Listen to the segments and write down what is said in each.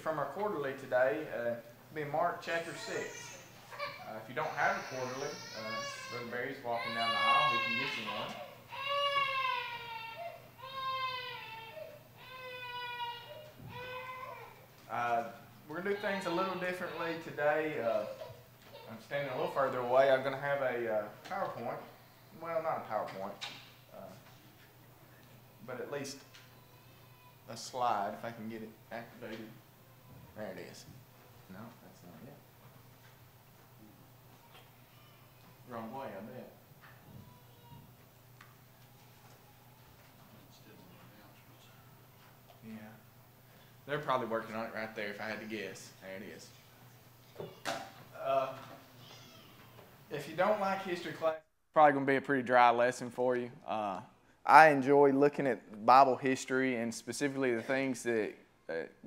from our quarterly today will be Mark chapter 6. If you don't have a quarterly, Brother Barry's walking down the aisle. He can get you one. We're going to do things a little differently today. I'm standing a little further away. I'm going to have a PowerPoint. Well, not a PowerPoint, but at least a slide, if I can get it activated. There it is. No, that's not it. Wrong way, I bet. Yeah. They're probably working on it right there if I had to guess. There it is. If you don't like history class, it's probably going to be a pretty dry lesson for you. I enjoy looking at Bible history and specifically the things that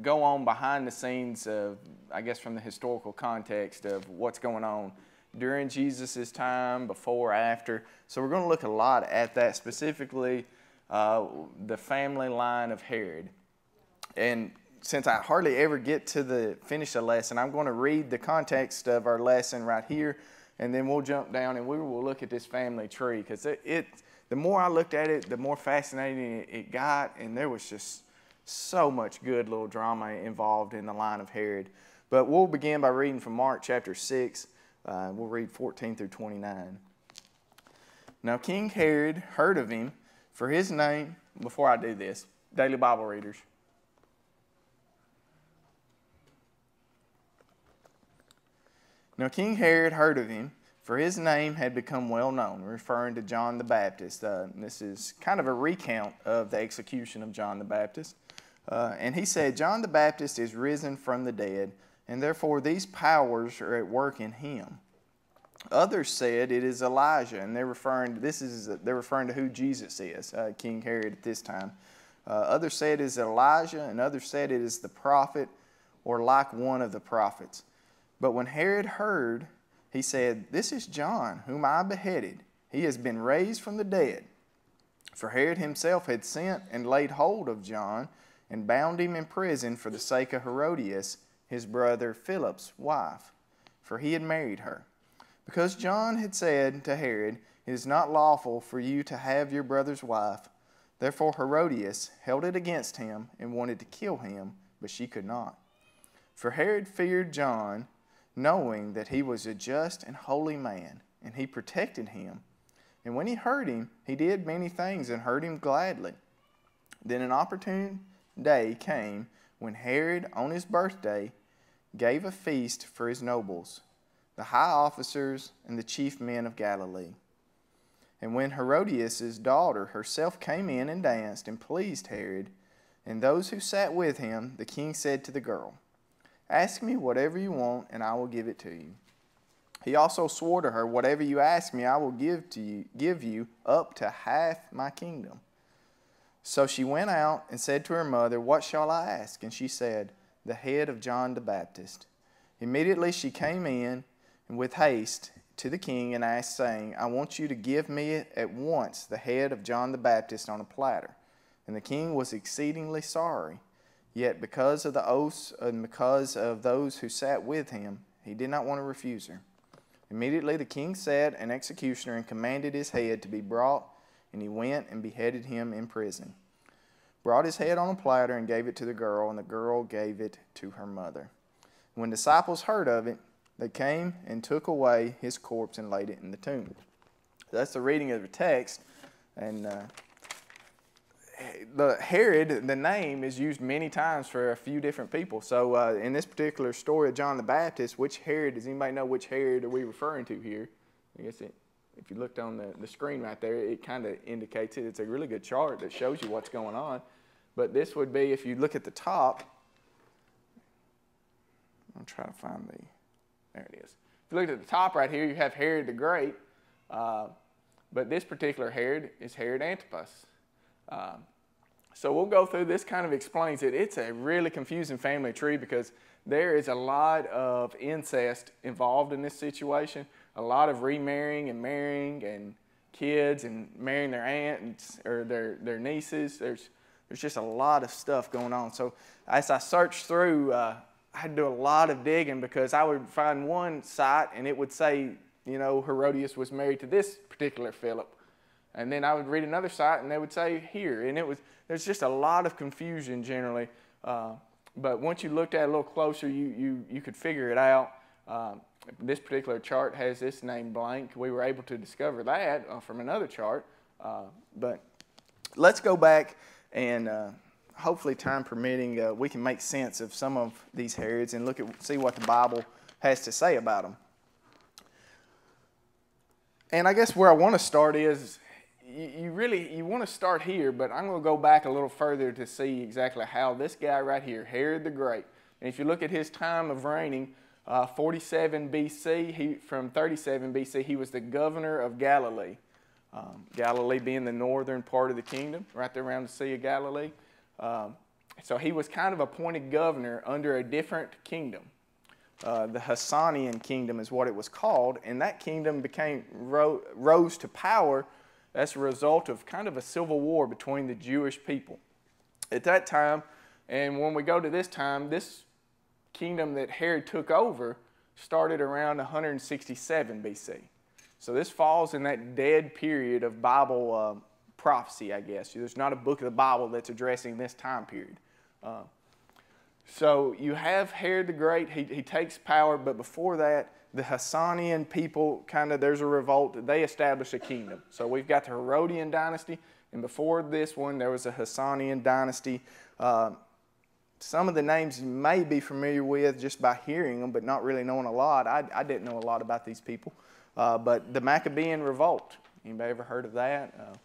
go on behind the scenes of, I guess, from the historical context of what's going on during Jesus' time, before, after. So we're going to look a lot at that, specifically the family line of Herod. And since I hardly ever get to finish the lesson, I'm going to read the context of our lesson right here, and then we'll jump down and we will look at this family tree, because the more I looked at it, the more fascinating it got, and there was just so much good little drama involved in the line of Herod. But we'll begin by reading from Mark chapter 6. We'll read 14 through 29. Now King Herod heard of him, for his name, before I do this, Daily Bible readers. Now King Herod heard of him, for his name had become well known, referring to John the Baptist. This is kind of a recount of the execution of John the Baptist. And he said, John the Baptist is risen from the dead, and therefore these powers are at work in him. Others said it is Elijah, and they're referring to who Jesus is, King Herod at this time. Others said it is Elijah, and others said it is the prophet, or like one of the prophets. But when Herod heard, he said, This is John, whom I beheaded. He has been raised from the dead. For Herod himself had sent and laid hold of John, and bound him in prison for the sake of Herodias, his brother Philip's wife, for he had married her. Because John had said to Herod, It is not lawful for you to have your brother's wife. Therefore Herodias held it against him and wanted to kill him, but she could not. For Herod feared John, knowing that he was a just and holy man, and he protected him. And when he heard him, he did many things and heard him gladly. Then an opportune day came when Herod, on his birthday, gave a feast for his nobles, the high officers, and the chief men of Galilee. And when Herodias' daughter herself came in and danced and pleased Herod and those who sat with him, the king said to the girl, Ask me whatever you want, and I will give it to you. He also swore to her, Whatever you ask me, I will give you up to half my kingdom. So she went out and said to her mother, What shall I ask? And she said, The head of John the Baptist. Immediately she came in and with haste to the king and asked, saying, I want you to give me at once the head of John the Baptist on a platter. And the king was exceedingly sorry. Yet because of the oaths and because of those who sat with him, he did not want to refuse her. Immediately the king set an executioner and commanded his head to be brought, and he went and beheaded him in prison. Brought his head on a platter and gave it to the girl, and the girl gave it to her mother. When disciples heard of it, they came and took away his corpse and laid it in the tomb. That's the reading of the text, and the Herod, the name, is used many times for a few different people. So in this particular story of John the Baptist, which Herod, does anybody know which Herod are we referring to here? I guess if you looked on the screen right there, it kind of indicates it. It's a really good chart that shows you what's going on. But this would be, if you look at the top, I'll try to find there it is. If you look at the top right here, you have Herod the Great. But this particular Herod is Herod Antipas. So we'll go through this. Kind of explains it. It's a really confusing family tree because there is a lot of incest involved in this situation, a lot of remarrying and marrying and kids and marrying their aunts or their nieces. There's just a lot of stuff going on. So as I searched through, I had to do a lot of digging because I would find one site and it would say, you know, Herodias was married to this particular Philip. And then I would read another site and they would say here. And there's just a lot of confusion generally. But once you looked at it a little closer, you could figure it out. This particular chart has this name blank. We were able to discover that from another chart. But let's go back and hopefully, time permitting, we can make sense of some of these Herods and see what the Bible has to say about them. And I guess where I want to start is, you want to start here, but I'm going to go back a little further to see exactly how this guy right here, Herod the Great, and if you look at his time of reigning, 47 BC, from 37 BC, he was the governor of Galilee. Galilee being the northern part of the kingdom, right there around the Sea of Galilee. So he was kind of appointed governor under a different kingdom. The Hassanian kingdom is what it was called, and that kingdom rose to power as a result of kind of a civil war between the Jewish people. At that time, and when we go to this time, this kingdom that Herod took over started around 167 BC. So this falls in that dead period of Bible prophecy, I guess. There's not a book of the Bible that's addressing this time period. So you have Herod the Great. He takes power, but before that, the Hassanian people, there's a revolt. They establish a kingdom. So we've got the Herodian dynasty, and before this one, there was a Hassanian dynasty. Some of the names you may be familiar with just by hearing them, but not really knowing a lot. I didn't know a lot about these people. But the Maccabean Revolt, anybody ever heard of that?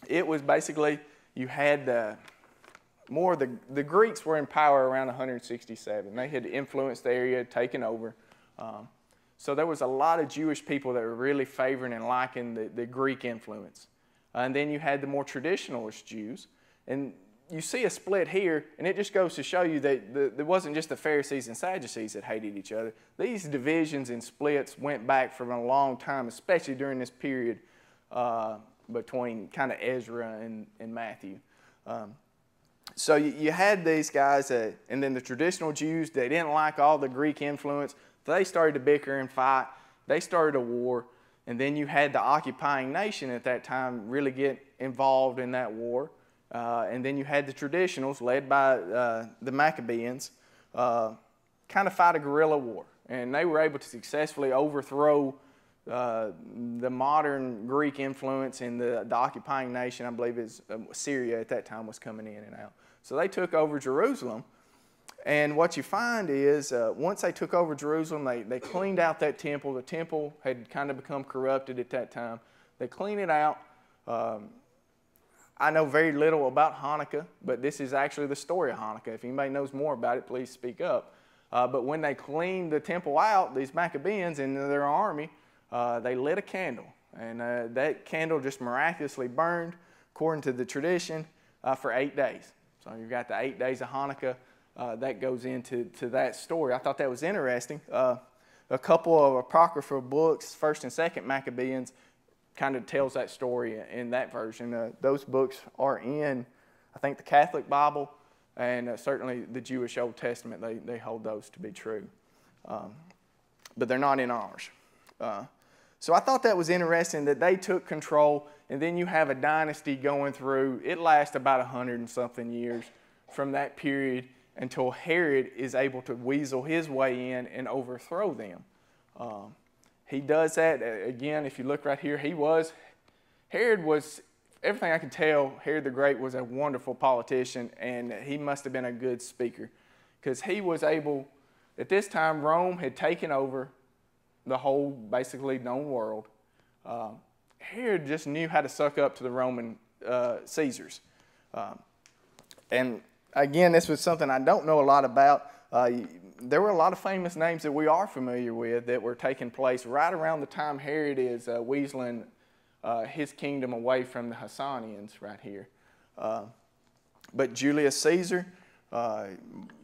It was basically, you had the Greeks were in power around 167. They had influenced the area, taken over. So there was a lot of Jewish people that were really favoring and liking the Greek influence. And then you had the more traditionalist Jews. And you see a split here, and it just goes to show you that there wasn't just the Pharisees and Sadducees that hated each other. These divisions and splits went back from a long time, especially during this period between kind of Ezra and Matthew. So you had these guys, and then the traditional Jews, they didn't like all the Greek influence. They started to bicker and fight. They started a war. And then you had the occupying nation at that time really get involved in that war. And then you had the traditionals led by the Maccabeans kind of fight a guerrilla war. And they were able to successfully overthrow the modern Greek influence in the occupying nation. I believe is Syria at that time was coming in and out. So they took over Jerusalem. And what you find is once they took over Jerusalem, they cleaned out that temple. The temple had kind of become corrupted at that time. They cleaned it out. I know very little about Hanukkah, but this is actually the story of Hanukkah. If anybody knows more about it, please speak up. But when they cleaned the temple out, these Maccabeans and their army, they lit a candle. And that candle just miraculously burned, according to the tradition, for 8 days. So you've got the 8 days of Hanukkah. That goes into that story. I thought that was interesting. A couple of apocryphal books, 1st and 2nd Maccabees, kind of tells that story in that version. Those books are in, I think, the Catholic Bible, and certainly the Jewish Old Testament. They hold those to be true. But they're not in ours. So I thought that was interesting that they took control, and then you have a dynasty going through. It lasts about 100 and something years from that period until Herod is able to weasel his way in and overthrow them. He does that, again, if you look right here, Herod was, everything I can tell, Herod the Great was a wonderful politician, and he must have been a good speaker, because he was able, at this time, Rome had taken over the whole, basically, known world. Herod just knew how to suck up to the Roman Caesars. And again, this was something I don't know a lot about. There were a lot of famous names that we are familiar with that were taking place right around the time Herod is weaseling his kingdom away from the Hassanians right here. But Julius Caesar,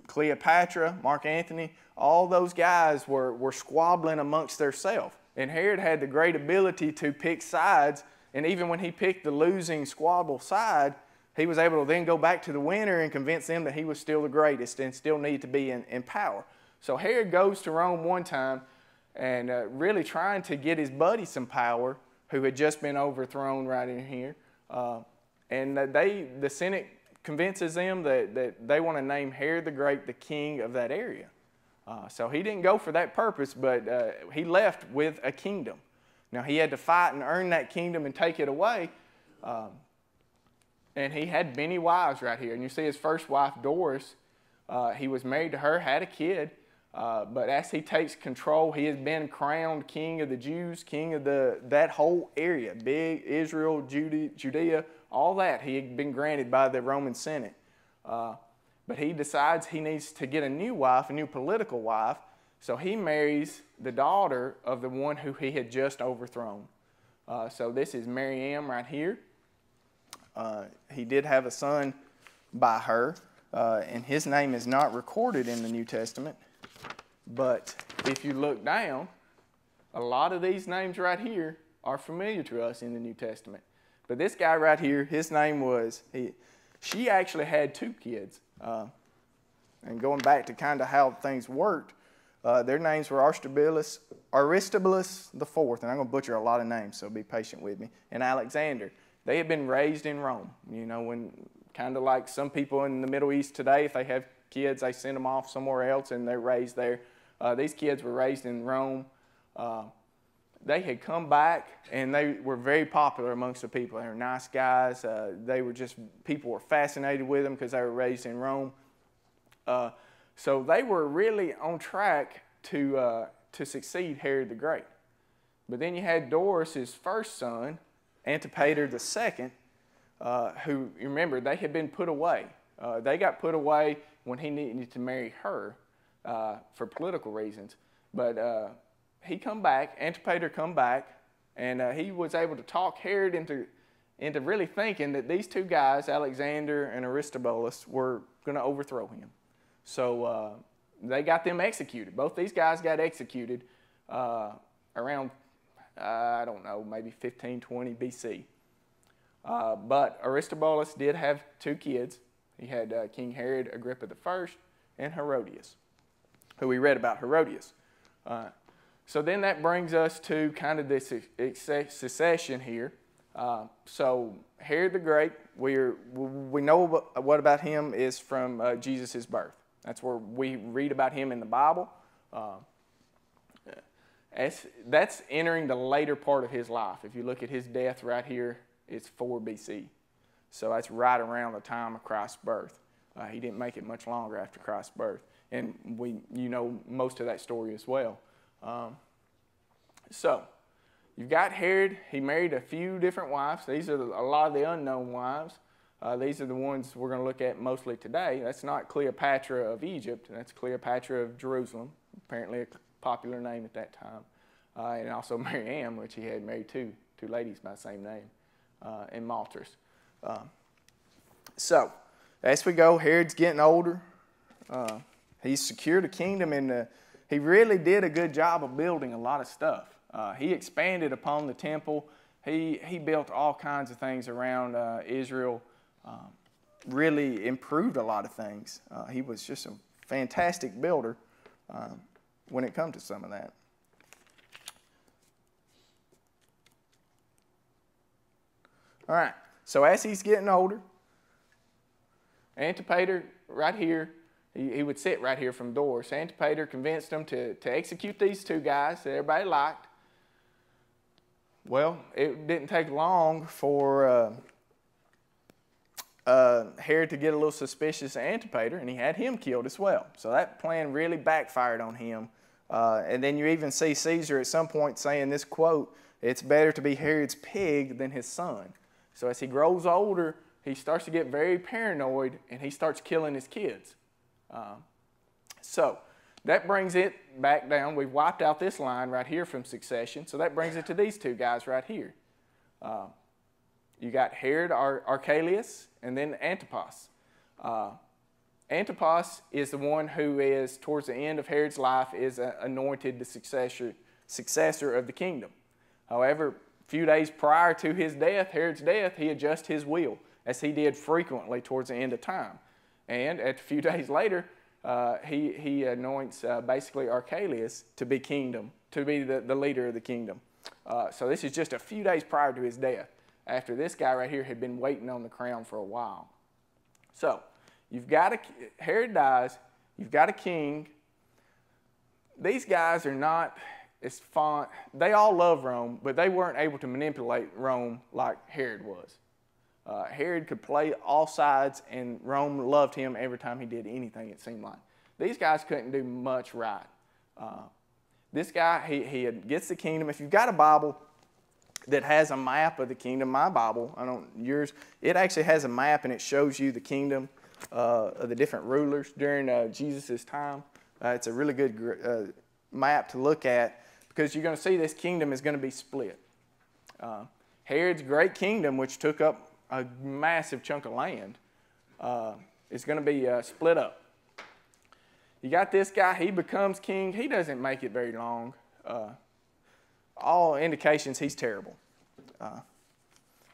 Cleopatra, Mark Antony, all those guys were squabbling amongst themselves. And Herod had the great ability to pick sides, and even when he picked the losing squabble side, he was able to then go back to the winter and convince them that he was still the greatest and still needed to be in power. So Herod goes to Rome one time and really trying to get his buddy some power, who had just been overthrown right in here. And the Senate convinces them that they want to name Herod the Great the king of that area. So he didn't go for that purpose, but he left with a kingdom. Now he had to fight and earn that kingdom and take it away. And he had many wives right here. And you see his first wife, Doris, he was married to her, had a kid. But as he takes control, he has been crowned king of the Jews, king of that whole area, big Israel, Judea, all that. He had been granted by the Roman Senate. But he decides he needs to get a new wife, a new political wife. So he marries the daughter of the one who he had just overthrown. So this is Maryam right here. He did have a son by her, and his name is not recorded in the New Testament. But if you look down, a lot of these names right here are familiar to us in the New Testament. But this guy right here, his name was, she actually had 2 kids. And going back to kind of how things worked, their names were Aristobulus IV, and I'm going to butcher a lot of names, so be patient with me, and Alexander. They had been raised in Rome. You know, when kind of like some people in the Middle East today, if they have kids, they send them off somewhere else and they're raised there. These kids were raised in Rome. They had come back and they were very popular amongst the people. They were nice guys. People were fascinated with them because they were raised in Rome. So they were really on track to succeed Herod the Great. But then you had Doris' first son, Antipater II, who, you remember, they had been put away. They got put away when he needed to marry her for political reasons. But he come back, Antipater come back, and he was able to talk Herod into really thinking that these 2 guys, Alexander and Aristobulus, were going to overthrow him. So they got them executed. Both these guys got executed around, I don't know, maybe 1520 BC. But Aristobulus did have 2 kids. He had King Herod Agrippa I and Herodias, who we read about, Herodias. So then that brings us to kind of this succession here. So Herod the Great, we know what about him is from Jesus' birth. That's where we read about him in the Bible. That's entering the later part of his life. If you look at his death right here, it's 4 BC. So that's right around the time of Christ's birth. He didn't make it much longer after Christ's birth. And you know most of that story as well. So you've got Herod. He married a few different wives. These are a lot of the unknown wives. These are the ones we're going to look at mostly today. That's not Cleopatra of Egypt. That's Cleopatra of Jerusalem, apparently a popular name at that time. And also Maryam, which he had married two ladies by the same name, and Malthus. So as we go, Herod's getting older. He's secured a kingdom, and he really did a good job of building a lot of stuff. He expanded upon the temple. He built all kinds of things around Israel, really improved a lot of things. He was just a fantastic builder when it comes to some of that. All right, so as he's getting older, Antipater right here, he would sit right here from Doris. Antipater convinced him to execute these 2 guys that everybody liked. Well, it didn't take long for Herod to get a little suspicious of Antipater, and he had him killed as well. So that plan really backfired on him. And then you even see Caesar at some point saying this quote, "It's better to be Herod's pig than his son." So as he grows older, he starts to get very paranoid, and he starts killing his kids. So that brings it back down. We've wiped out this line right here from succession. So that brings it to these 2 guys right here. You got Herod Archelaus and then Antipas. Antipas is the one who is, towards the end of Herod's life, is anointed the successor of the kingdom. However, a few days prior to his death, Herod's death, he adjusts his will. as he did frequently towards the end of time. And a few days later, he anoints basically Archelaus to be the leader of the kingdom. So this is just a few days prior to his death, after this guy right here had been waiting on the crown for a while. So Herod dies, you've got a king. These guys are not as fond, they all love Rome, but they weren't able to manipulate Rome like Herod was. Herod could play all sides, and Rome loved him every time he did anything, it seemed like. These guys couldn't do much right. This guy, he gets the kingdom. If you've got a Bible that has a map of the kingdom, my Bible, I don't yours, it actually has a map, and it shows you the kingdom of the different rulers during Jesus' time. It's a really good map to look at, because you're going to see this kingdom is going to be split. Herod's great kingdom, which took up a massive chunk of land, is going to be split up. You got this guy, he becomes king. He doesn't make it very long. All indications he's terrible.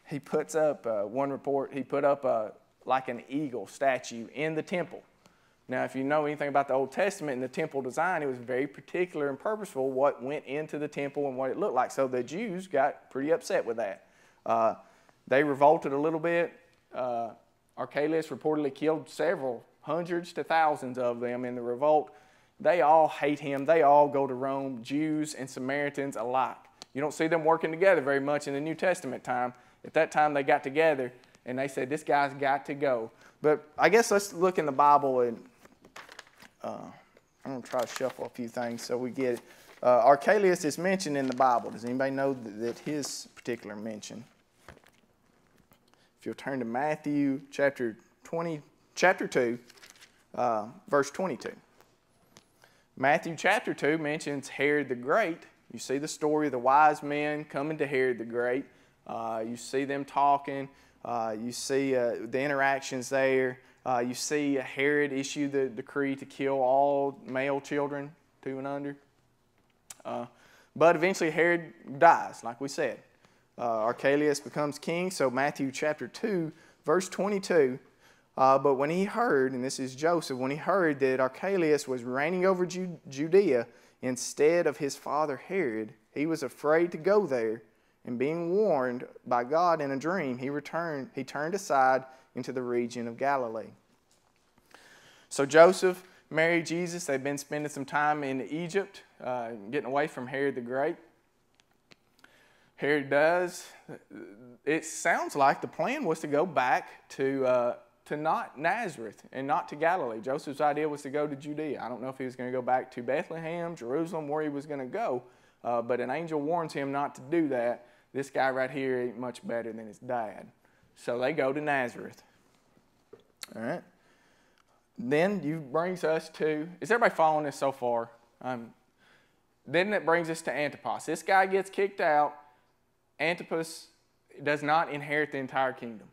He puts up, one report, he put up like an eagle statue in the temple. Now, if you know anything about the Old Testament and the temple design, it was very particular and purposeful what went into the temple and what it looked like. So the Jews got pretty upset with that. They revolted a little bit. Archelaus reportedly killed several hundreds to thousands of them in the revolt. They all hate him. They all go to Rome, Jews and Samaritans alike. You don't see them working together very much in the New Testament time. At that time, they got together and they said, this guy's got to go. But I guess let's look in the Bible, and I'm going to try to shuffle a few things so we get it. Archelaus is mentioned in the Bible. Does anybody know that his particular mention? If you'll turn to Matthew chapter 2, verse 22. Matthew chapter 2 mentions Herod the Great. You see the story of the wise men coming to Herod the Great. You see them talking. You see the interactions there. You see Herod issue the decree to kill all male children 2 and under. But eventually Herod dies, like we said. Archelaus becomes king. So Matthew chapter 2, verse 22. But when he heard, and this is Joseph, when he heard that Archelaus was reigning over Judea instead of his father Herod, he was afraid to go there. And being warned by God in a dream, he turned aside into the region of Galilee. So Joseph married Jesus. They've been spending some time in Egypt, getting away from Herod the Great. Herod does. It sounds like the plan was to go back to not Nazareth and not to Galilee. Joseph's idea was to go to Judea. I don't know if he was going to go back to Bethlehem, Jerusalem, where he was going to go, but an angel warns him not to do that. This guy right here ain't much better than his dad. So they go to Nazareth. All right. Then you brings us to, is everybody following this so far? Then it brings us to Antipas. This guy gets kicked out. Antipas does not inherit the entire kingdom.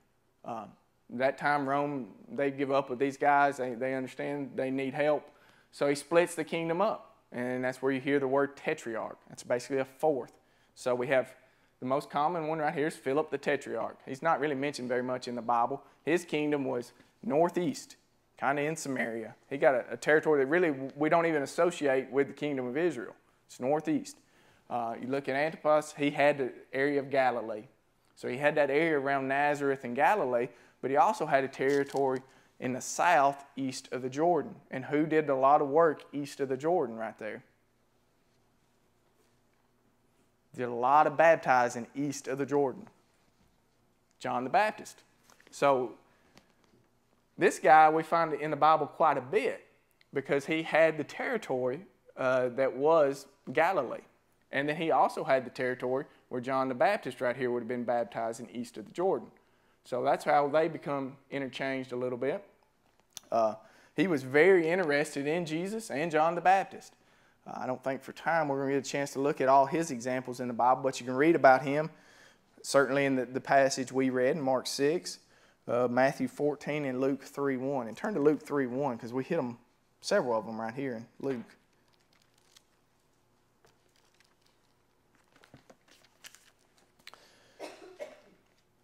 That time, Rome, they give up with these guys. They understand they need help. So he splits the kingdom up. And that's where you hear the word tetrarch. That's basically a fourth. So we have the most common one right here is Philip the Tetrarch. He's not really mentioned very much in the Bible. His kingdom was northeast, kind of in Samaria. He got a territory that really we don't even associate with the kingdom of Israel. It's northeast. You look at Antipas, he had the area of Galilee. So he had that area around Nazareth and Galilee, but he also had a territory in the south east of the Jordan. And who did a lot of work east of the Jordan right there? Did a lot of baptizing east of the Jordan. John the Baptist. So this guy, we find in the Bible quite a bit because he had the territory that was Galilee. And then he also had the territory where John the Baptist right here would have been baptizing east of the Jordan. So that's how they become interchanged a little bit. He was very interested in Jesus and John the Baptist. I don't think for time we're going to get a chance to look at all his examples in the Bible, but you can read about him, certainly in the passage we read in Mark 6, Matthew 14, and Luke 3:1. And turn to Luke 3:1 because we hit them, several of them right here in Luke.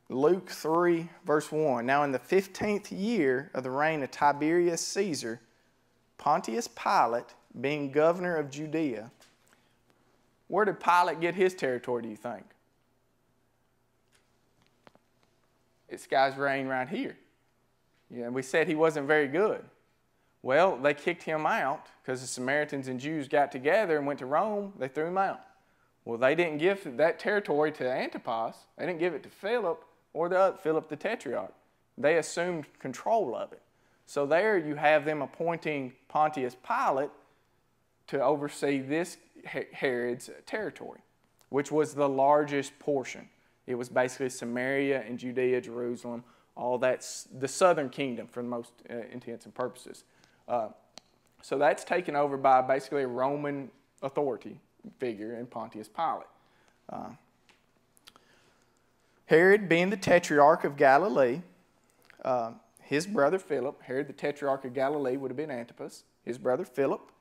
Luke 3, verse 1. Now in the 15th year of the reign of Tiberius Caesar, Pontius Pilate, being governor of Judea. Where did Pilate get his territory, do you think? This guy's reign right here. Yeah, we said he wasn't very good. Well, they kicked him out because the Samaritans and Jews got together and went to Rome. They threw him out. Well, they didn't give that territory to Antipas. They didn't give it to Philip or Philip the Tetrarch. They assumed control of it. So there you have them appointing Pontius Pilate to oversee this Herod's territory, which was the largest portion. It was basically Samaria and Judea, Jerusalem, all that's the southern kingdom for the most intents and purposes. So that's taken over by basically a Roman authority figure in Pontius Pilate. Herod, being the Tetrarch of Galilee, his brother Philip, Herod the Tetrarch of Galilee would have been Antipas, his brother Philip,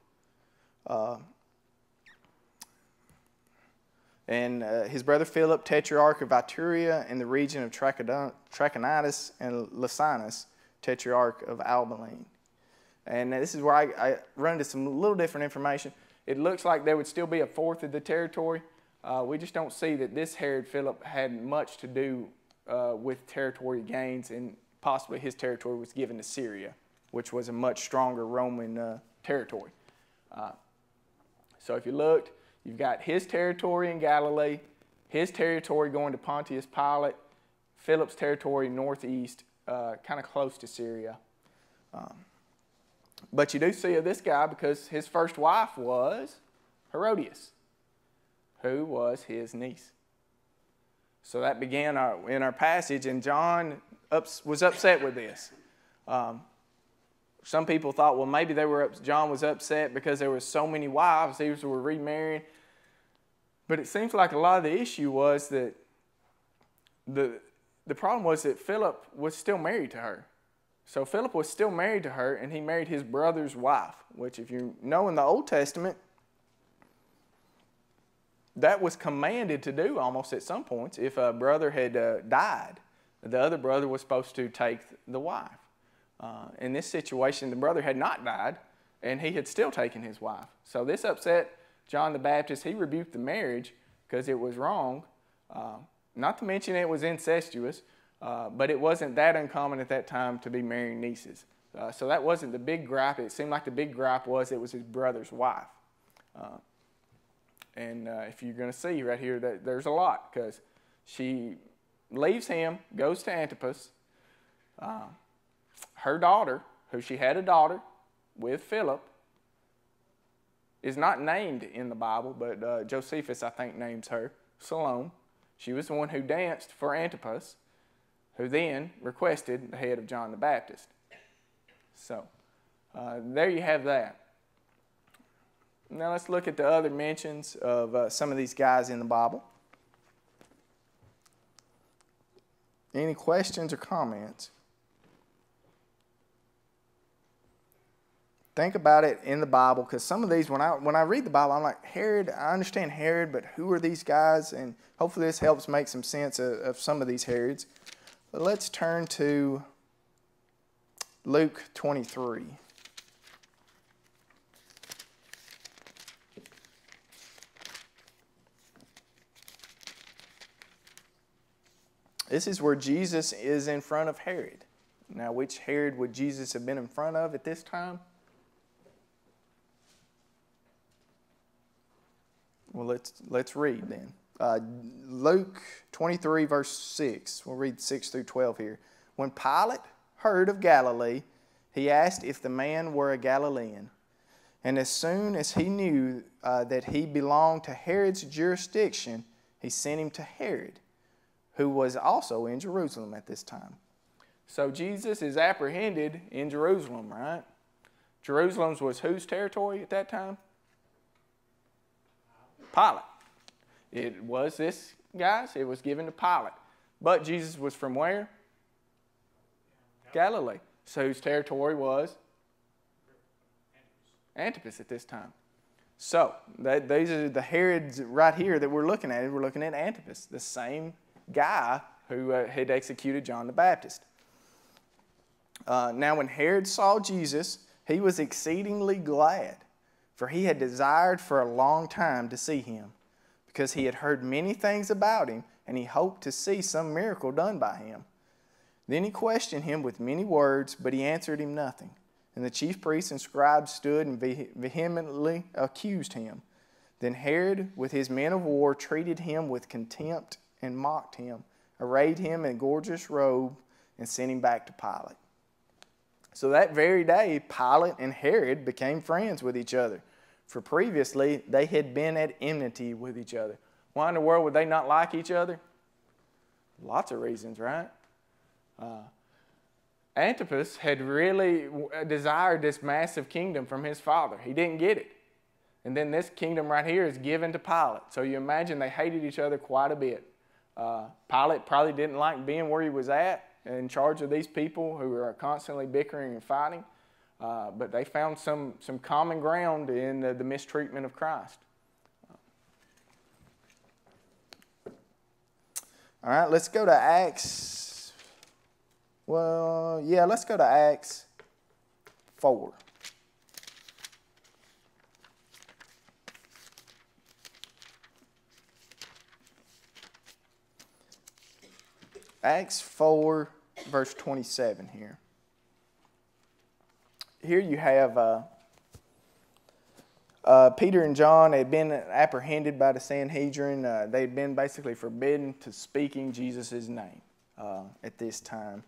and his brother Philip, Tetrarch of Iturea in the region of Trachonitis, and Lysanias, Tetrarch of Abilene. And this is where I run into some little different information. It looks like there would still be a fourth of the territory. We just don't see that this Herod Philip had much to do with territory gains, and possibly his territory was given to Syria, which was a much stronger Roman territory. So if you looked, you've got his territory in Galilee, his territory going to Pontius Pilate, Philip's territory northeast, kind of close to Syria. But you do see of this guy because his first wife was Herodias, who was his niece. So that began in our passage, and John was upset with this. Some people thought, well, maybe John was upset because there were so many wives, these were remarried. But it seems like a lot of the issue was that the problem was that Philip was still married to her. So Philip was still married to her, and he married his brother's wife, which if you know in the Old Testament, that was commanded to do almost at some points. If a brother had died, the other brother was supposed to take the wife. In this situation, the brother had not died, and he had still taken his wife. So this upset John the Baptist. He rebuked the marriage because it was wrong. Not to mention it was incestuous, but it wasn't that uncommon at that time to be marrying nieces. So that wasn't the big gripe. It seemed like the big gripe was it was his brother's wife. And if you're going to see right here, that there's a lot, because she leaves him, goes to Antipas. Her daughter, who she had a daughter with Philip, is not named in the Bible, but Josephus, I think, names her Salome. She was the one who danced for Antipas, who then requested the head of John the Baptist. So, there you have that. Now let's look at the other mentions of some of these guys in the Bible. Any questions or comments? Think about it in the Bible, because some of these, when I read the Bible, I'm like, Herod, I understand Herod, but who are these guys? And hopefully this helps make some sense of some of these Herods. But let's turn to Luke 23. This is where Jesus is in front of Herod. Now, which Herod would Jesus have been in front of at this time? Well, let's read then. Luke 23, verse 6. We'll read 6 through 12 here. When Pilate heard of Galilee, he asked if the man were a Galilean. And as soon as he knew that he belonged to Herod's jurisdiction, he sent him to Herod, who was also in Jerusalem at this time. So Jesus is apprehended in Jerusalem, right? Jerusalem was whose territory at that time? Pilate. It was this guy's. It was given to Pilate. But Jesus was from where? Galilee. So whose territory was? Antipas at this time. So these are the Herods right here that we're looking at. We're looking at Antipas, the same guy who had executed John the Baptist. Now when Herod saw Jesus, he was exceedingly glad, for he had desired for a long time to see him, because he had heard many things about him, and he hoped to see some miracle done by him. Then he questioned him with many words, but he answered him nothing. And the chief priests and scribes stood and vehemently accused him. Then Herod, with his men of war, treated him with contempt and mocked him, arrayed him in a gorgeous robe, and sent him back to Pilate. So that very day, Pilate and Herod became friends with each other, for previously they had been at enmity with each other. Why in the world would they not like each other? Lots of reasons, right? Antipas had really desired this massive kingdom from his father. He didn't get it. And then this kingdom right here is given to Pilate. So you imagine they hated each other quite a bit. Pilate probably didn't like being where he was at, in charge of these people who are constantly bickering and fighting. But they found some common ground in the mistreatment of Christ. All right, let's go to Acts. Well, yeah, let's go to Acts 4. Acts 4, verse 27 here. Here you have Peter and John had been apprehended by the Sanhedrin. They had been basically forbidden to speaking Jesus' name at this time.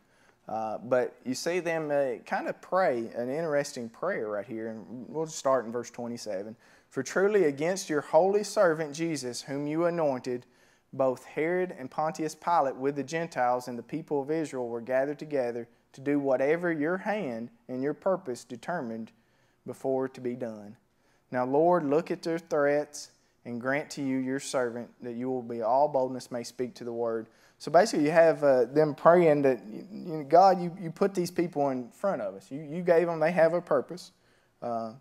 But you see them kind of pray an interesting prayer right here. And we'll start in verse 27. For truly against your holy servant Jesus, whom you anointed, both Herod and Pontius Pilate with the Gentiles and the people of Israel were gathered together to do whatever your hand and your purpose determined before to be done. Now, Lord, look at their threats and grant to you, your servant, that you will be all boldness may speak to the word. So basically you have them praying that, God, you put these people in front of us. You gave them, they have a purpose. And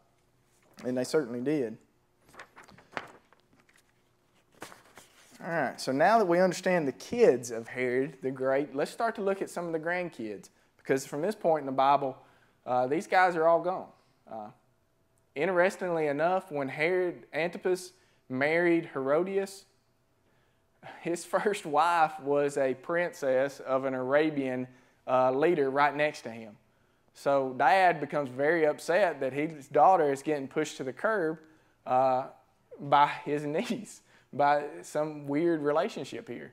they certainly did. All right, so now that we understand the kids of Herod the Great, let's start to look at some of the grandkids. Because from this point in the Bible, these guys are all gone. Interestingly enough, when Herod Antipas married Herodias, his first wife was a princess of an Arabian leader right next to him. So Dad becomes very upset that his daughter is getting pushed to the curb by his niece, by some weird relationship here,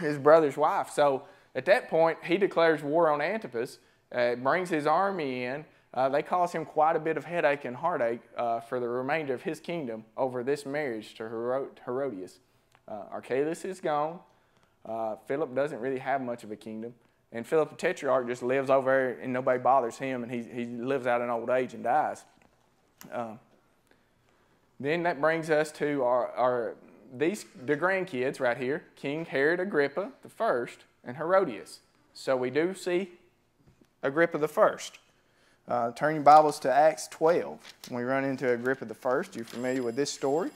his brother's wife. So at that point, he declares war on Antipas, brings his army in. They cause him quite a bit of headache and heartache for the remainder of his kingdom over this marriage to Herodias. Archelaus is gone. Philip doesn't really have much of a kingdom. And Philip the Tetrarch just lives over there and nobody bothers him, and he lives out in old age and dies. Then that brings us to the grandkids right here, King Herod Agrippa I and Herodias. So we do see Agrippa I. Turn your Bibles to Acts 12. When we run into Agrippa I, you're familiar with this story.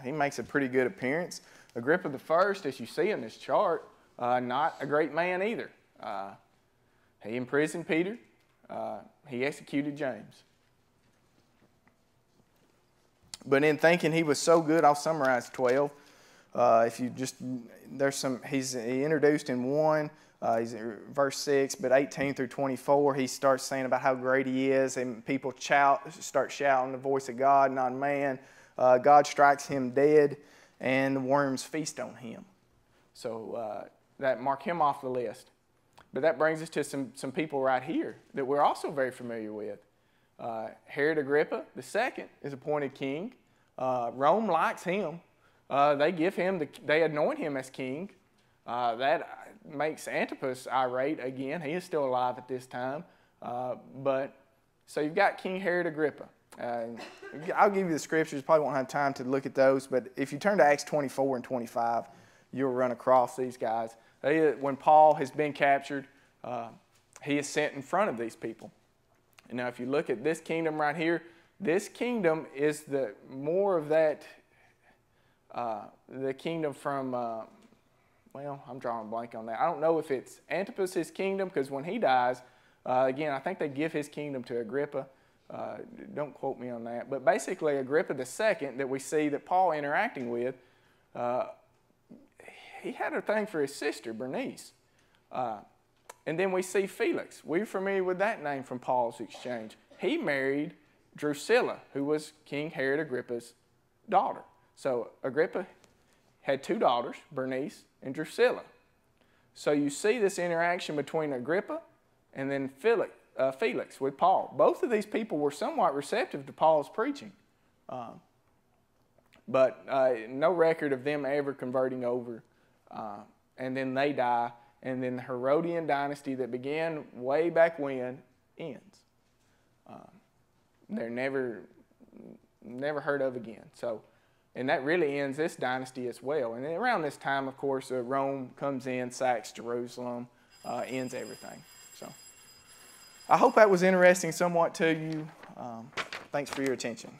He makes a pretty good appearance. Agrippa I, as you see in this chart, not a great man either. He imprisoned Peter. He executed James. But in thinking he was so good, I'll summarize 12. If you just, he introduced in 1, he's in verse 6, but 18 through 24, he starts saying about how great he is, and people start shouting the voice of God, not man. God strikes him dead, and the worms feast on him. So that mark him off the list. But that brings us to some people right here that we're also very familiar with. Herod Agrippa II is appointed king. Rome likes him. They anoint him as king. That makes Antipas irate again. He is still alive at this time. So you've got King Herod Agrippa. I'll give you the scriptures. Probably won't have time to look at those. But if you turn to Acts 24 and 25, you'll run across these guys. When Paul has been captured, he is sent in front of these people. And now if you look at this kingdom right here, this kingdom is more of that the kingdom from, well, I'm drawing a blank on that. I don't know if it's Antipas's kingdom, because when he dies, again, I think they give his kingdom to Agrippa. Don't quote me on that. But basically, Agrippa II that we see that Paul interacting with, he had a thing for his sister, Bernice. And then we see Felix. We're familiar with that name from Paul's exchange. He married Drusilla, who was King Herod Agrippa's daughter. So Agrippa had two daughters, Bernice and Drusilla. So you see this interaction between Agrippa and then Felix with Paul. Both of these people were somewhat receptive to Paul's preaching. But no record of them ever converting over. And then they die. And then the Herodian dynasty that began way back when ends. They're never heard of again. So, and that really ends this dynasty as well. And around this time, of course, Rome comes in, sacks Jerusalem, ends everything. So, I hope that was interesting somewhat to you. Thanks for your attention.